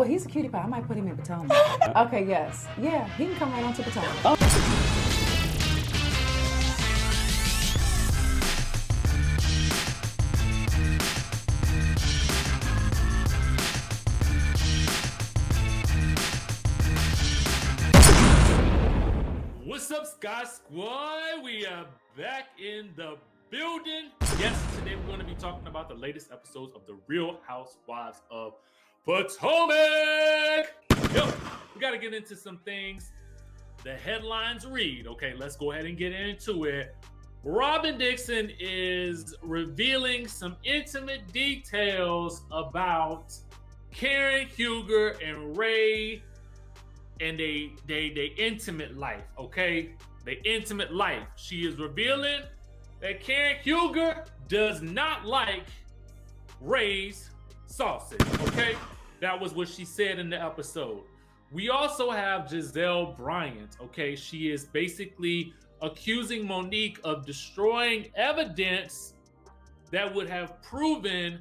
he's a cutie pie. I might put him in Potomac. Okay, yes. Yeah, he can come right on to Potomac. Oh. What's up, Skye Squad? We are back in the building. Yes, today we're going to be talking about the latest episodes of the Real Housewives of Potomac. Yo, we got to get into some things. The headlines read, okay, let's go ahead and get into it. ROBYN Dixon is revealing some intimate details about Karen Huger and Ray and they intimate life, okay? They intimate life. She is revealing that Karen Huger does not like Ray's sausage, okay? That was what she said in the episode. We also have Gizelle Bryant, okay? She is basically accusing Monique of destroying evidence that would have proven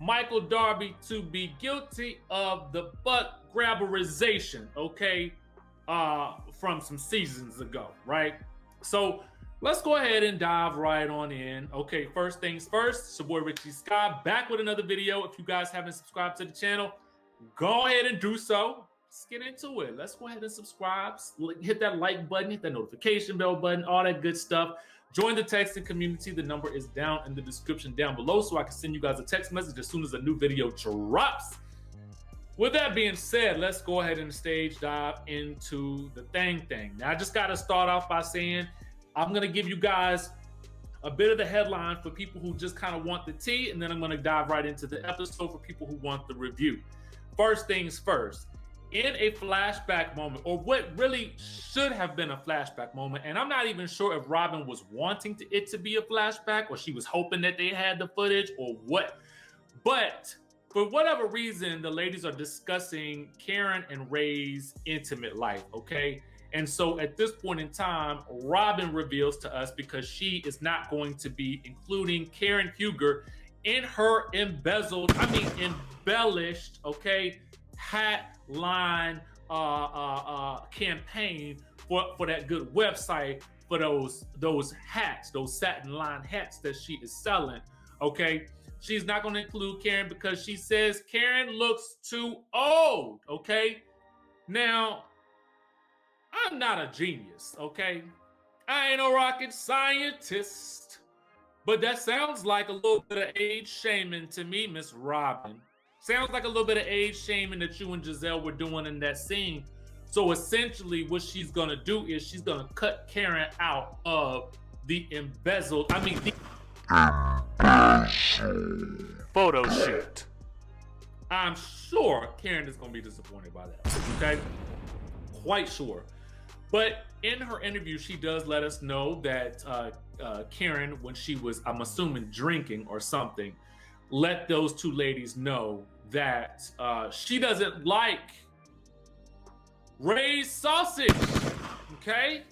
Michael Darby to be guilty of the butt grabberization, okay, from some seasons ago, right? So let's go ahead and dive right on in. Okay, first things first, it's your boy RHOA back with another video. If you guys haven't subscribed to the channel, go ahead and do so. Let's get into it. Let's go ahead and subscribe, hit that like button, hit that notification bell button, all that good stuff. Join the texting community. The number is down in the description down below so I can send you guys a text message as soon as a new video drops. With that being said, let's go ahead and stage dive into the thing. Now, I just got to start off by saying I'm going to give you guys a bit of the headline for people who just kind of want the tea, and then I'm going to dive right into the episode for people who want the review. First things first. In a flashback moment, or what really should have been a flashback moment, and I'm not even sure if ROBYN was wanting it to be a flashback, or she was hoping that they had the footage, or what. But for whatever reason, the ladies are discussing Karen and Ray's intimate life, okay? And so at this point in time, ROBYN reveals to us, because she is not going to be including Karen Huger in her embellished, okay, hat line campaign for that good website for those hats, those satin line hats that she is selling, okay? She's not going to include Karen because she says Karen looks too old, okay? Now, I'm not a genius, okay? I ain't no rocket scientist, but that sounds like a little bit of age shaming to me, Miss ROBYN. Sounds like a little bit of age shaming that you and Gizelle were doing in that scene. So essentially what she's gonna do is she's gonna cut Karen out of the photo shoot. I'm sure Karen is gonna be disappointed by that, okay? Quite sure. But in her interview, she does let us know that Karen, when she was, I'm assuming, drinking or something, let those two ladies know that she doesn't like Ray's sausage, okay?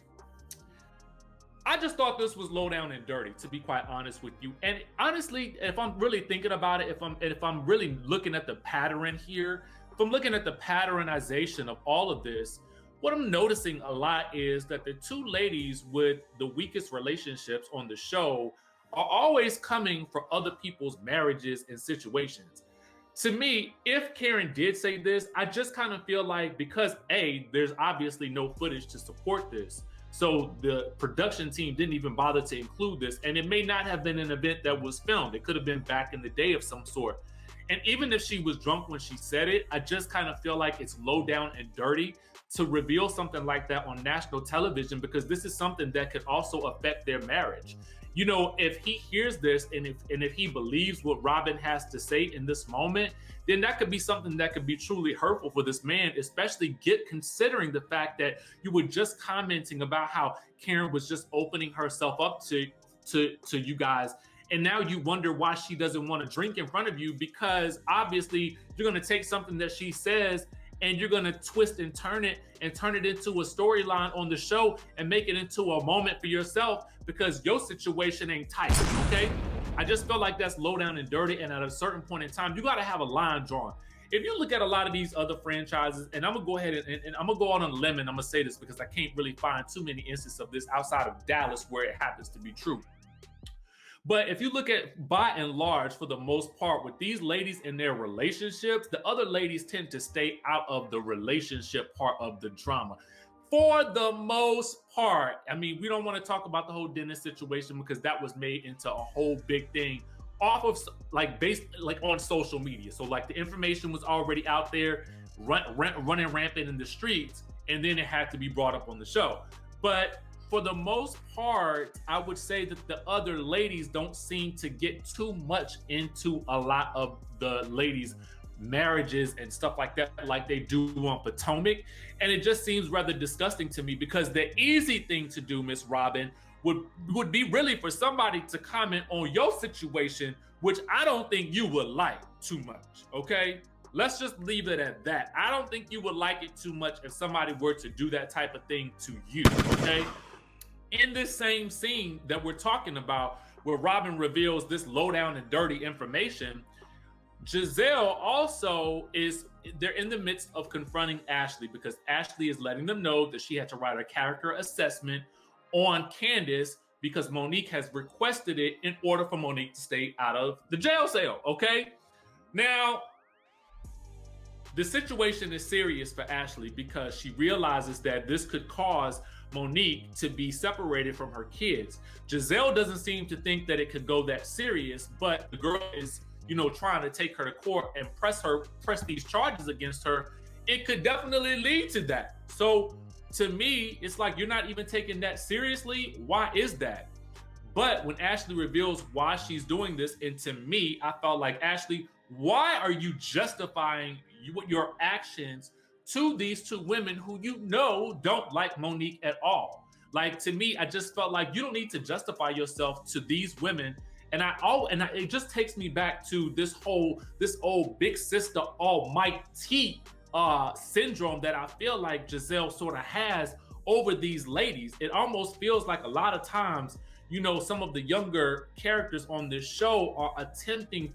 I just thought this was low down and dirty, to be quite honest with you. And honestly, if I'm really thinking about it, if I'm really looking at the pattern here, if I'm looking at the patternization of all of this, what I'm noticing a lot is that the two ladies with the weakest relationships on the show are always coming for other people's marriages and situations. To me, if Karen did say this, I just kind of feel like, because A, there's obviously no footage to support this, so the production team didn't even bother to include this, and it may not have been an event that was filmed. It could have been back in the day of some sort. And even if she was drunk when she said it, I just kind of feel like it's low down and dirty to reveal something like that on national television, because this is something that could also affect their marriage. You know, if he hears this and if he believes what ROBYN has to say in this moment, then that could be something that could be truly hurtful for this man, especially considering the fact that you were just commenting about how Karen was just opening herself up to you guys. And now you wonder why she doesn't want to drink in front of you, because obviously you're going to take something that she says and you're going to twist and turn it into a storyline on the show and make it into a moment for yourself, because your situation ain't tight, okay? I just feel like that's low down and dirty, and at a certain point in time, you got to have a line drawn. if you look at a lot of these other franchises, and I'm gonna go ahead and I'm gonna go on a limb and I'm gonna say this because I can't really find too many instances of this outside of Dallas where it happens to be true. But if you look at, by and large, for the most part, with these ladies in their relationships, the other ladies tend to stay out of the relationship part of the drama. For the most part. I mean, we don't want to talk about the whole Dennis situation because that was made into a whole big thing off of like based like on social media. So like the information was already out there, running rampant in the streets, and then it had to be brought up on the show. But for the most part, I would say that the other ladies don't seem to get too much into a lot of the ladies' marriages and stuff like that, like they do on Potomac. And it just seems rather disgusting to me because the easy thing to do, Miss Robyn, would be really for somebody to comment on your situation, which I don't think you would like too much, okay? Let's just leave it at that. I don't think you would like it too much if somebody were to do that type of thing to you, okay? In this same scene that we're talking about, where Robyn reveals this lowdown and dirty information, Gizelle also they're in the midst of confronting Ashley because Ashley is letting them know that she had to write a character assessment on Candiace because Monique has requested it in order for Monique to stay out of the jail cell, okay? Now, the situation is serious for Ashley because she realizes that this could cause Monique to be separated from her kids. Gizelle doesn't seem to think that it could go that serious, but the girl is, trying to take her to court and press these charges against her. It could definitely lead to that. So to me, it's like you're not even taking that seriously. Why is that? But when Ashley reveals why she's doing this, and to me, I felt like, Ashley, why are you justifying your actions to these two women who don't like Monique at all? Like, to me, I just felt like you don't need to justify yourself to these women. And it just takes me back to this old big sister almighty syndrome that I feel like Gizelle sort of has over these ladies. It almost feels like a lot of times, some of the younger characters on this show are attempting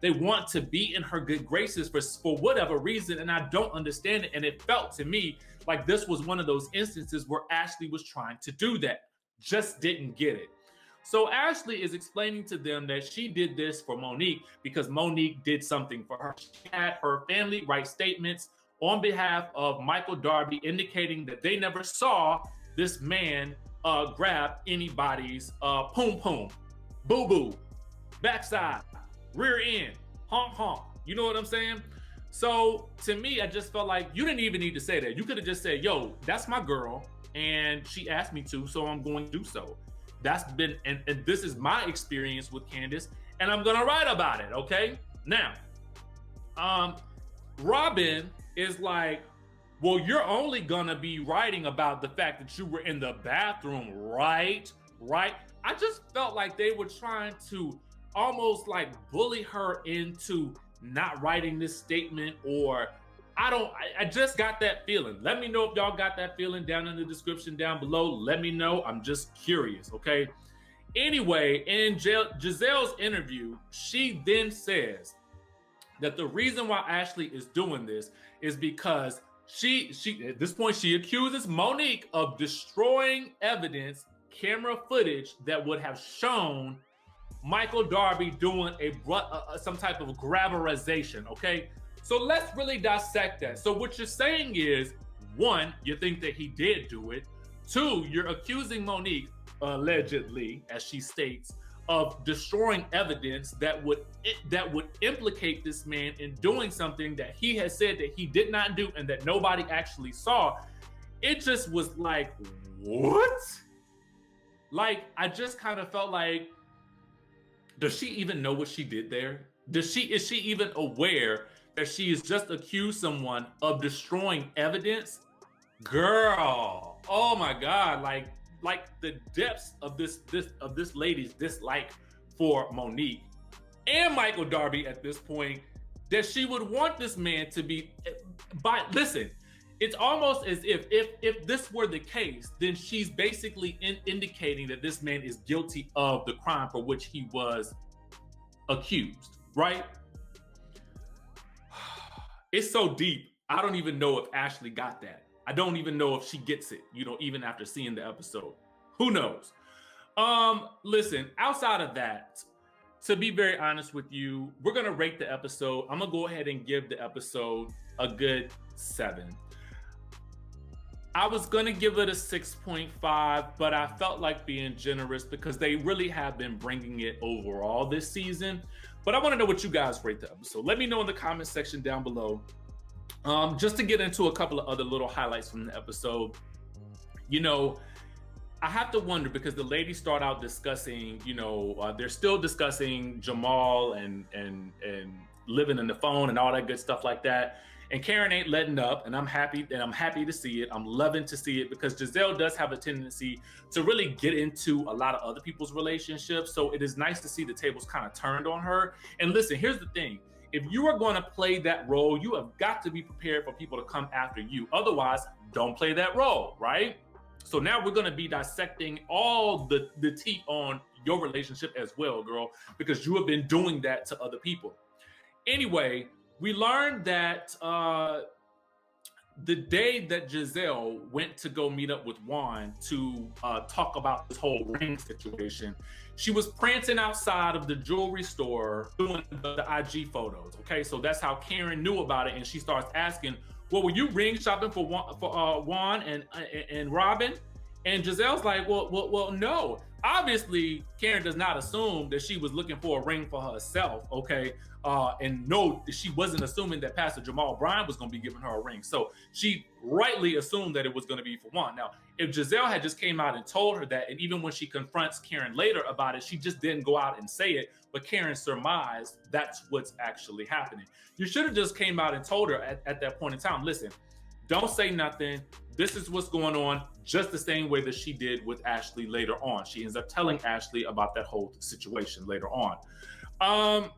they want to be in her good graces for whatever reason, and I don't understand it. And it felt to me like this was one of those instances where Ashley was trying to do that, just didn't get it. So Ashley is explaining to them that she did this for Monique because Monique did something for her. She had her family write statements on behalf of Michael Darby indicating that they never saw this man grab anybody's poom poom, boo boo, backside, rear end, honk honk. You know what I'm saying? So to me, I just felt like you didn't even need to say that. You could have just said, yo, that's my girl, and she asked me to, so I'm going to do so. That's been, and this is my experience with Candiace, and I'm gonna write about it, okay? Now, Robyn is like, well, you're only gonna be writing about the fact that you were in the bathroom, right? I just felt like they were trying to almost like bully her into not writing this statement, or I just got that feeling. Let me know if y'all got that feeling down in the description down below. Let me know. I'm just curious, okay? Anyway, in Gizelle's interview, she then says that the reason why Ashley is doing this is because she at this point, she accuses Monique of destroying evidence, camera footage that would have shown Michael Darby doing some type of grabberization, okay? So let's really dissect that. So what you're saying is, one, you think that he did do it. Two, you're accusing Monique, allegedly, as she states, of destroying evidence that would implicate this man in doing something that he has said that he did not do and that nobody actually saw. It just was like, what? Like, I just kind of felt like, does she even know what she did there? Is she even aware that she has just accused someone of destroying evidence? Girl, oh my God, like the depths of this lady's dislike for Monique and Michael Darby at this point, that she would want this man to be listen, it's almost as if this were the case, then she's basically indicating that this man is guilty of the crime for which he was accused, right? it's so deep. I don't even know if Ashley got that. I don't even know if she gets it, you know, even after seeing the episode. Who knows? Listen, outside of that, to be very honest with you, we're going to rate the episode. I'm going to go ahead and give the episode a good 7. I was going to give it a 6.5, but I felt like being generous because they really have been bringing it overall this season. But I want to know what you guys rate the episode. Let me know in the comment section down below. Just to get into a couple of other little highlights from the episode, you know, I have to wonder because the ladies start out discussing, you know, they're still discussing Jamal and living in the phone and all that good stuff like that. And Karen ain't letting up, and I'm happy to see it. I'm loving to see it because Gizelle does have a tendency to really get into a lot of other people's relationships. So it is nice to see the tables kind of turned on her. And listen, here's the thing. If you are going to play that role, you have got to be prepared for people to come after you. Otherwise, don't play that role, right? So now we're going to be dissecting all the tea on your relationship as well, girl, because you have been doing that to other people. Anyway, we learned that the day that Gizelle went to go meet up with Juan to talk about this whole ring situation, she was prancing outside of the jewelry store doing the IG photos. Okay, so that's how Karen knew about it, and she starts asking, "Well, were you ring shopping for Juan and Robyn?" And Giselle's like, well, no. Obviously, Karen does not assume that she was looking for a ring for herself, okay? And no, she wasn't assuming that Pastor Jamal Bryant was going to be giving her a ring. So she rightly assumed that it was going to be for Juan. Now, if Gizelle had just came out and told her that, and even when she confronts Karen later about it, she just didn't go out and say it, but Karen surmised that's what's actually happening. You should have just came out and told her at that point in time, listen, don't say nothing. This is what's going on, just the same way that she did with Ashley later on. She ends up telling Ashley about that whole situation later on. I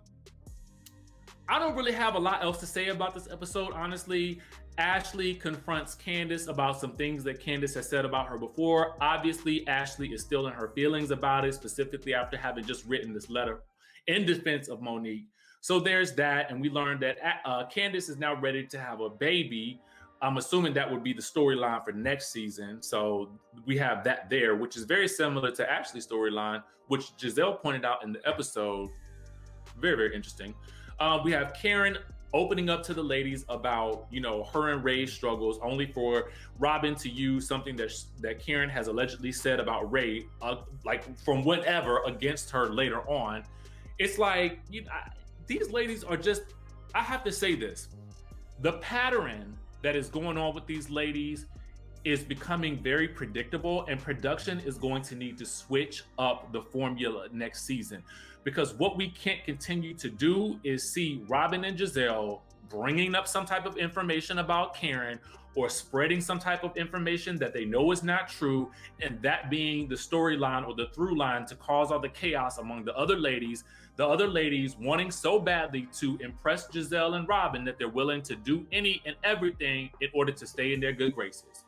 don't really have a lot else to say about this episode, honestly. Ashley confronts Candiace about some things that Candiace has said about her before. Obviously, Ashley is still in her feelings about it, specifically after having just written this letter in defense of Monique. So there's that, and we learned that Candiace is now ready to have a baby. I'm assuming that would be the storyline for next season. So we have that there, which is very similar to Ashley's storyline, which Gizelle pointed out in the episode. Very, very interesting. We have Karen opening up to the ladies about, you know, her and Ray's struggles, only for Robyn to use something that Karen has allegedly said about Ray, like from whatever, against her later on. It's like, you know, these ladies are just, I have to say this, the pattern that is going on with these ladies is becoming very predictable, and production is going to need to switch up the formula next season, because what we can't continue to do is see Robyn and Gizelle bringing up some type of information about Karen or spreading some type of information that they know is not true, and that being the storyline or the through line to cause all the chaos among the other ladies wanting so badly to impress Gizelle and Robyn that they're willing to do any and everything in order to stay in their good graces.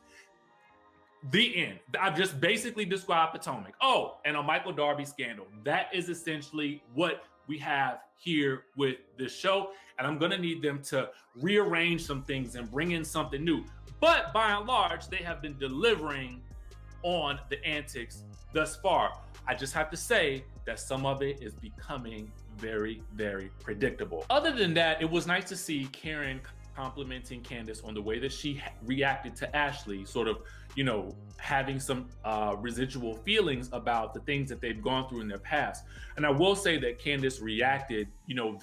The end. I've just basically described Potomac. Oh, and a Michael Darby scandal. That is essentially what we have here with this show. And I'm going to need them to rearrange some things and bring in something new. But by and large, they have been delivering on the antics thus far. I just have to say that some of it is becoming very, very predictable. Other than that, it was nice to see Karen complimenting Candiace on the way that she reacted to Ashley, sort of, you know, having some residual feelings about the things that they've gone through in their past. And I will say that Candiace reacted, you know,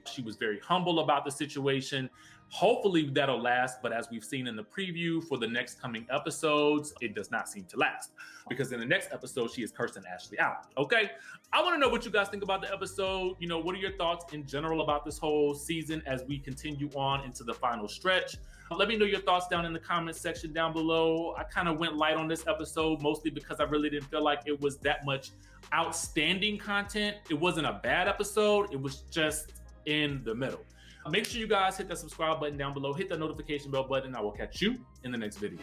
she was very humble about the situation. Hopefully that'll last, but as we've seen in the preview for the next coming episodes, it does not seem to last, because in the next episode, she is cursing Ashley out, okay? I wanna know what you guys think about the episode. You know, what are your thoughts in general about this whole season as we continue on into the final stretch? Let me know your thoughts down in the comments section down below. I kind of went light on this episode, mostly because I really didn't feel like it was that much outstanding content. It wasn't a bad episode, it was just in the middle. Make sure you guys hit that subscribe button down below, hit that notification bell button. I will catch you in the next video.